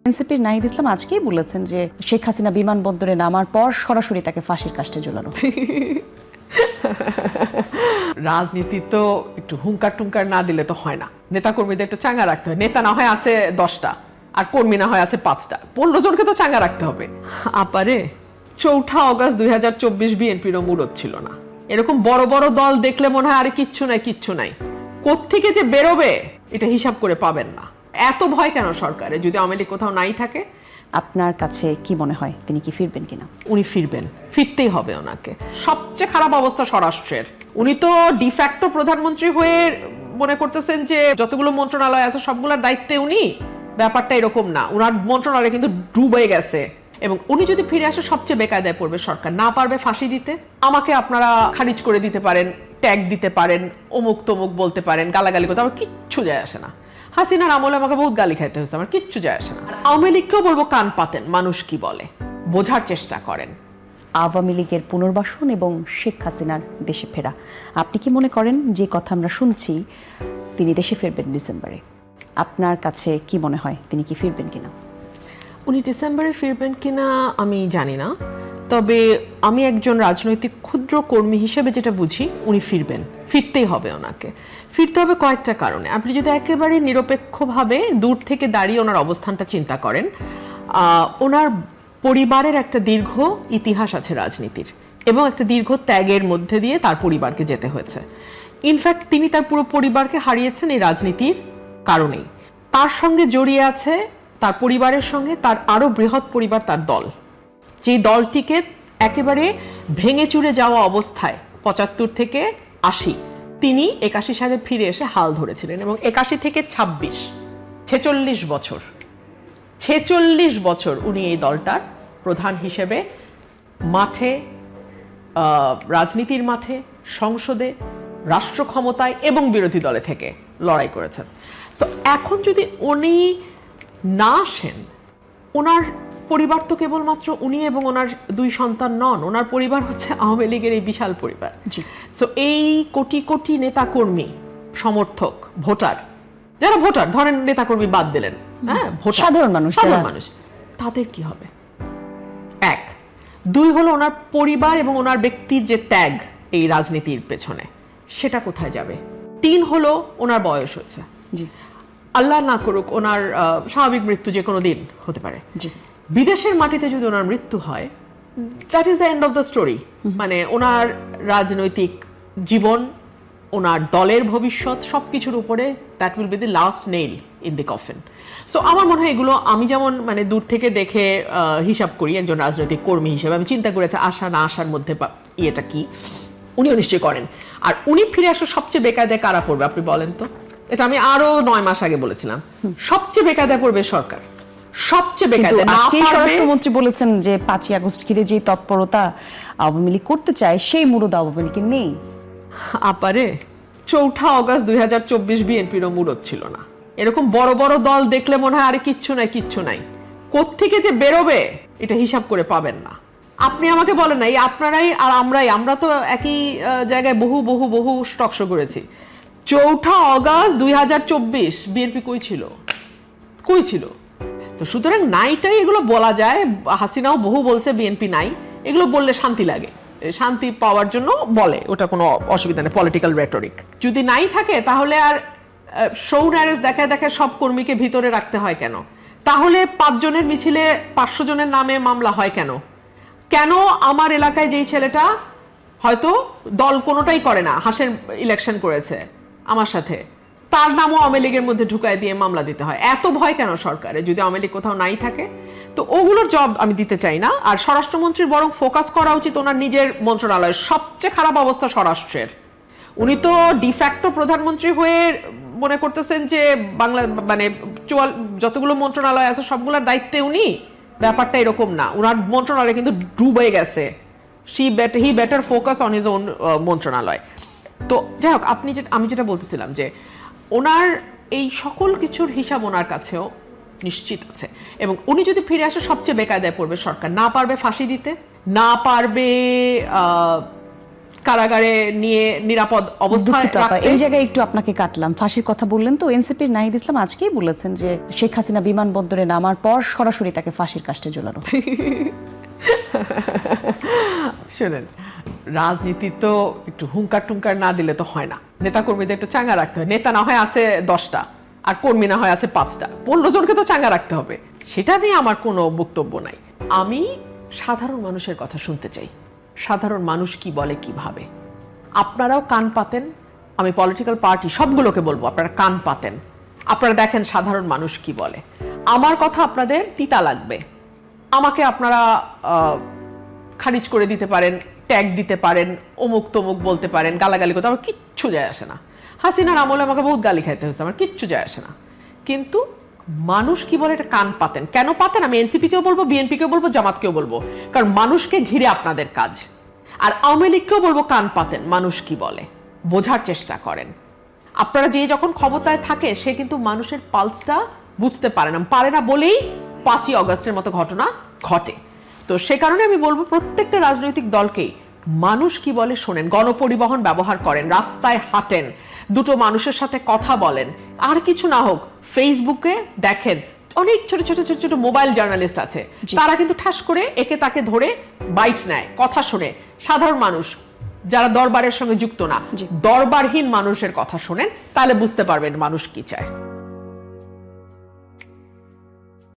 এনসিপির নাহিদ ইসলাম আজকেই বলেছেন যে শেখ হাসিনা বিমানবন্দরে নামার পর সরাসরি তাকে ফাঁসির কাস্টে ঝোলানো। রাজনীতি তো একটু হুঙ্কার টুঙ্কার না দিলে তো হয় না, নেতা কর্মীদের একটু চাঙ্গা রাখতে হয়। নেতা না হয় আছে 10টা আর কর্মী না হয় আছে 5টা, 15 জনকে তো চাঙ্গা রাখতে হবে। আপারে 4 আগস্ট 2024 বিএনপিরও মুরত ছিল না। এরকম বড় বড় দল দেখলে মনে হয় আরে কিচ্ছু নাই, কোত্থেকে যে বেরোবে এটা হিসাব করে পাবেন না। এত ভয় কেন সরকারে যদি আওয়ামী লীগ কোথাও নাই থাকে? আপনার কাছে কি মনে হয় তিনি কি ফিরবেন কিনা? উনি ফিরবেন, ফিরতেই হবে ওনাকে। সবচেয়ে খারাপ অবস্থা স্বরাষ্ট্রের। উনি তো ডিফ্যাক্টো প্রধানমন্ত্রী হয়ে মনে করতেছেন যে যতগুলো মন্ত্রণালয় আছে সবগুলোর দায়িত্বে উনি। ব্যাপারটা এরকম না, ওনার মন্ত্রণালয় কিন্তু ডুবে গেছে। এবং উনি যদি ফিরে আসে সবচেয়ে বেকায়দায় পড়বে সরকার। না পারবে ফাঁসি দিতে, আমাকে আপনারা খারিজ করে দিতে পারেন, ট্যাগ দিতে পারেন, অমুক তমুক বলতে পারেন, গালাগালি করতে, আমার কিচ্ছু যায় আসে না। হাসিনার আমলে আমাকে বহুত গালি খাইতে হয়েছে, আমার কিচ্ছু যায় আসে না। আওয়ামী লীগকেও বলবো কান পাতেন, মানুষ কি বলে বোঝার চেষ্টা করেন। আওয়ামী লীগের পুনর্বাসন এবং শেখ হাসিনার দেশে ফেরা, আপনি কি মনে করেন যে কথা আমরা শুনছি তিনি দেশে ফিরবেন ডিসেম্বরে? আপনার কাছে কি মনে হয় তিনি কি ফিরবেন কিনা? উনি ডিসেম্বরে ফিরবেন কিনা আমি জানি না, তবে আমি একজন রাজনৈতিক ক্ষুদ্র কর্মী হিসেবে যেটা বুঝি উনি ফিরবেন, ফিরতেই হবে ওনাকে। ফিরতে হবে কয়েকটা কারণে। আপনি যদি একেবারে নিরপেক্ষভাবে দূর থেকে দাঁড়িয়ে ওনার অবস্থানটা চিন্তা করেন, ওনার পরিবারের একটা দীর্ঘ ইতিহাস আছে রাজনীতির, এবং একটা দীর্ঘ ত্যাগের মধ্যে দিয়ে তার পরিবারকে যেতে হয়েছে। ইনফ্যাক্ট তিনি তার পুরো পরিবারকে হারিয়েছেন এই রাজনীতির কারণেই। তার সঙ্গে জড়িয়ে আছে তার পরিবারের সঙ্গে তার আরো বৃহৎ পরিবার, তার দল, যেই দলটিকে একেবারে ভেঙে চুরে যাওয়া অবস্থায় 75 থেকে 80 তিনি 81 সালে ফিরে এসে হাল ধরেছিলেন। এবং 81 থেকে 26 46 বছর, 46 বছর উনি এই দলটার প্রধান হিসেবে মাঠে, রাজনীতির মাঠে, সংসদে, রাষ্ট্র ক্ষমতায় এবং বিরোধী দলে থেকে লড়াই করেছেন। সো এখন যদি উনি না আসেন, ওনার পরিবার তো কেবলমাত্র উনি এবং ওনার 2 সন্তান নন, ওনার পরিবার হচ্ছে আওয়ামী লীগের এই বিশাল পরিবার। সো এই কোটি কোটি নেতাকর্মী, সমর্থক, ভোটার, যারা ভোটার ধরেন নেতাকর্মী বাদ দিলেন, হ্যাঁ, সাধারণ মানুষ, তাদের কি হবে? 1, 2 হলো ওনার পরিবার এবং ওনার ব্যক্তির যে ত্যাগ এই রাজনীতির পেছনে, সেটা কোথায় যাবে? 3 হলো ওনার বয়স হয়েছে, আল্লাহ না করুক ওনার স্বাভাবিক মৃত্যু যে কোনো দিন হতে পারে। বিদেশের মাটিতে যদি ওনার মৃত্যু হয়, that is the end of the story. মানে ওনার রাজনৈতিক জীবন, ওনার দলের ভবিষ্যৎ, সবকিছুর উপরে that will be the last nail in the coffin. So আমার মনে হয় এগুলো আমি যেমন মানে দূর থেকে দেখে হিসাব করি একজন রাজনৈতিক কর্মী হিসেবে, আমি চিন্তা করেছি আসা না আসার মধ্যে ইয়েটা কি, উনিও নিশ্চয়ই করেন। আর উনি ফিরে আসলে সবচেয়ে বেকায়দায় কারা পড়বে আপনি বলেন তো? এটা আমি আরো 9 মাস আগে বলেছিলাম, সবচেয়ে বেকায়দায় পড়বে সরকার, সবচেয়ে বেকায়দায়। আজকে স্বরাষ্ট্রমন্ত্রী বলেছেন যে 5ই আগস্ট ঘিরে যে তৎপরতা আওয়ামী লীগ করতে চায় সেই মুরুদ আওয়ামী লীগের নেই। আপারে 4 আগস্ট 2024 বিএনপিরও মুরত ছিল না। এরকম বড় বড় দল দেখলে মনে হয় আরে কিচ্ছু নাই, কোত্থেকে যে বেরোবে এটা হিসাব করে পাবেন না। আপনি আমাকে বলেন না, এই আপনারাই আর আমরা তো একই জায়গায় বহু স্টক শো করেছি। 4 আগস্ট 2024 বিএনপি কই ছিল? তো সুতরাং নাইটাই এগুলো বলা যায়। হাসিনাও বহু বলছে বিএনপি নাই, এগুলো বললে শান্তি লাগে, শান্তি পাওয়ার জন্য বলে, ওটা কোনো অসুবিধা নেই, পলিটিক্যাল রেটরিক। যদি নাই থাকে তাহলে আর শো ন্যারেজ দেখায় সব কর্মীকে ভিতরে রাখতে হয় কেন? তাহলে 5 জনের মিছিলে 500 জনের নামে মামলা হয় কেন? আমার এলাকায় যেই ছেলেটা হয়তো দল কোনোটাই করে না, হাসের ইলেকশন করেছে আমার সাথে, তার নামও আওয়ামী লীগের মধ্যে ঢুকায় দিয়ে মামলা দিতে হয়? এত ভয় কেন সরকারে যদি আওয়ামী লীগ কোথাও নাই থাকে? তো ওগুলোর জব আমি দিতে চাই না। আর স্বরাষ্ট্রমন্ত্রীর বরং ফোকাস করা উচিত ওনার নিজের মন্ত্রণালয়ের। সবচেয়ে খারাপ অবস্থা স্বরাষ্ট্রের। উনি তো ডিফ্যাক্টো প্রধানমন্ত্রী হয়ে মনে করতেছেন যে বাংলা মানে যতগুলো মন্ত্রণালয় আছে সবগুলোর দায়িত্বে উনি। ব্যাপারটা এরকম না, ওনার মন্ত্রণালয় কিন্তু ডুবে গেছে। He better focus on his own মন্ত্রণালয়। তো যাই হোক, আমি যেটা বলতেছিলাম যে ওনার এই সকল কিছুর হিসাব ওনার কাছেও নিশ্চিত আছে। এবং উনি যদি ফিরে আসে সবচেয়ে বেকায়দায় পড়বে সরকার। না পারবে ফাঁসি দিতে, না পারবে কারাগারে নিয়ে নিরাপদ অবস্থায় দুঃখিত আপা, রাখতে। এই জায়গায় একটু আপনাকে কাটলাম। ফাঁসির কথা বললেন তো, এনসিপির নাহিদ ইসলাম আজকেই বলেছেন যে শেখ হাসিনা বিমানবন্দরে নামার পর সরাসরি তাকে ফাঁসির কাস্টে ঝোলানো। শোনেন, রাজনীতি তো একটু হুঙ্কার টুঙ্কার না দিলে তো হয় না। নেতা কর্মীদের একটু চাঙ্গা রাখতে হয়। নেতা না হয় আছে 10টা, আর কর্মী না হয় আছে 5টা, 15 জনকে তো চাঙ্গা রাখতে হবে। সেটা নিয়ে আমার কোনো বক্তব্য নাই। আমি সাধারণ মানুষের কথা শুনতে চাই, সাধারণ মানুষ কি বলে কি ভাবে। আপনারাও কান পাতেন, আমি পলিটিক্যাল পার্টি সবগুলোকে বলবো আপনারা কান পাতেন, আপনারা দেখেন সাধারণ মানুষ কি বলে। আমার কথা আপনাদের তিতা লাগবে, আমাকে আপনারা খারিজ করে দিতে পারেন, ট্যাগ দিতে পারেন, অমুক তমুক বলতে পারেন, গালাগালি করতে, আমার কিচ্ছু যায় আসে না। হাসিনার আমলে আমাকে বহুত গালি খাইতে হয়েছে, আমার কিচ্ছু যায় আসে না। কিন্তু মানুষ কি বলে এটা কান পাতেন। কেন পাতেন? আমি এনসিপিকেও বলবো, বিএনপিকেও বলবো, জামাতকেও বলবো, কারণ মানুষকে ঘিরে আপনাদের কাজ। আর আওয়ামী লীগকেও বলবো কান পাতেন, মানুষ কি বলে বোঝার চেষ্টা করেন। আপনারা যে যখন ক্ষমতায় থাকে সে কিন্তু মানুষের পালসটা বুঝতে পারে না বলেই 5ই অগস্টের মতো ঘটনা ঘটে। তো সে কারণে আমি বলবো প্রত্যেকটা রাজনৈতিক দলকেই মানুষ কি বলে শোনেন, গণপরিবহন ব্যবহার করেন, রাস্তায় হাঁটেন, দুটো মানুষের সাথে কথা বলেন, আর কিছু না হোক ফেসবুকে দেখেন অনেক ছোট ছোট ছোট ছোট মোবাইল জার্নালিস্ট আছে, তারা কিন্তু ঠাস করে একে তাকে ধরে বাইট নেয়, কথা শুনে। সাধারণ মানুষ যারা দরবারের সঙ্গে যুক্ত না, দরবারহীন মানুষের কথা শোনেন, তাহলে বুঝতে পারবেন মানুষ কি চায়।